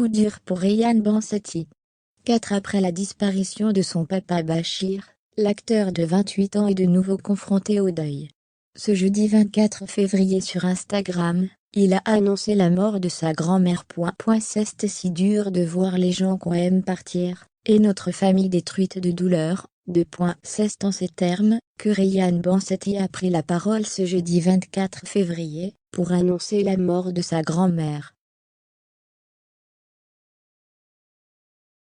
coup dur pour Ryan Bansetti. 4 après la disparition de son papa Bachir, l'acteur de 28 ans est de nouveau confronté au deuil. Ce jeudi 24 février sur Instagram, il a annoncé la mort de sa grand-mère. C'est si dur de voir les gens qu'on aime partir, et notre famille détruite de douleur. C'est en ces termes que Ryan Bansetti a pris la parole ce jeudi 24 février, pour annoncer la mort de sa grand-mère.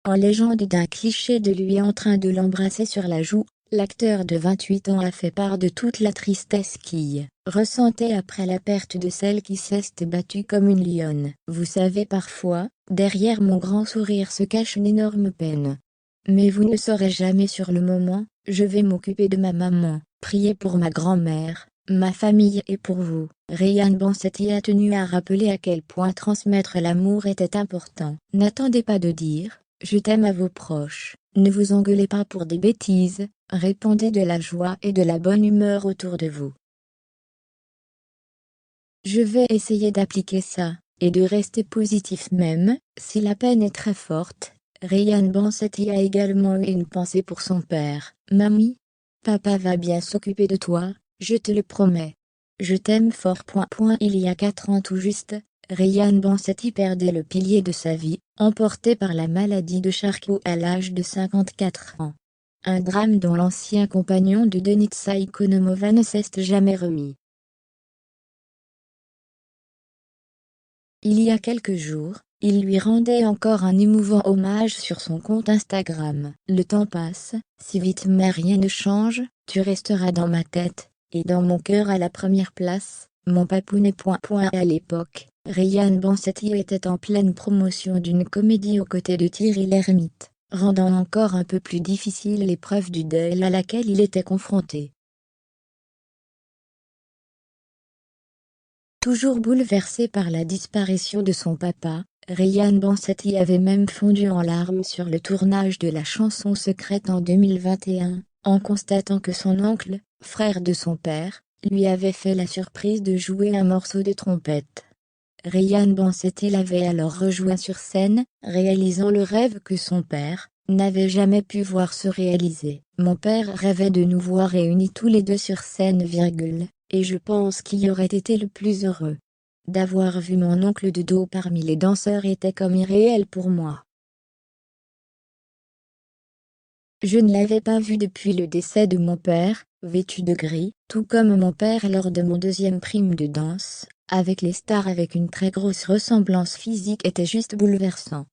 En légende d'un cliché de lui en train de l'embrasser sur la joue, l'acteur de 28 ans a fait part de toute la tristesse qu'il ressentait après la perte de celle qui s'est battue comme une lionne. Vous savez, parfois, derrière mon grand sourire se cache une énorme peine. Mais vous ne saurez jamais sur le moment, je vais m'occuper de ma maman, prier pour ma grand-mère, ma famille et pour vous. Ryan Bansetti a tenu à rappeler à quel point transmettre l'amour était important. N'attendez pas de dire « je t'aime » à vos proches. Ne vous engueulez pas pour des bêtises, répandez de la joie et de la bonne humeur autour de vous. Je vais essayer d'appliquer ça, et de rester positif même, si la peine est très forte. Ryan Bansetti a également eu une pensée pour son père. Mamie, papa va bien s'occuper de toi, je te le promets. Je t'aime fort. Il y a 4 ans tout juste, Ryan Bansetti perdait le pilier de sa vie, emporté par la maladie de Charcot à l'âge de 54 ans. Un drame dont l'ancien compagnon de Denitsa Ikonomova ne s'est jamais remis. Il y a quelques jours, il lui rendait encore un émouvant hommage sur son compte Instagram. Le temps passe, si vite mais rien ne change, tu resteras dans ma tête, et dans mon cœur à la première place, mon papounet. À l'époque, Ryan Bansetti était en pleine promotion d'une comédie aux côtés de Thierry Lhermitte, rendant encore un peu plus difficile l'épreuve du deuil à laquelle il était confronté. Toujours bouleversé par la disparition de son papa, Ryan Bansetti avait même fondu en larmes sur le tournage de la chanson Secrète en 2021, en constatant que son oncle, frère de son père, lui avait fait la surprise de jouer un morceau de trompette. Ryan Bansetti l'avait alors rejoint sur scène, réalisant le rêve que son père n'avait jamais pu voir se réaliser. Mon père rêvait de nous voir réunis tous les deux sur scène, et je pense qu'il aurait été le plus heureux. D'avoir vu mon oncle de dos parmi les danseurs était comme irréel pour moi. Je ne l'avais pas vu depuis le décès de mon père, vêtu de gris, tout comme mon père lors de mon deuxième prime de danse, avec les stars avec une très grosse ressemblance physique était juste bouleversant.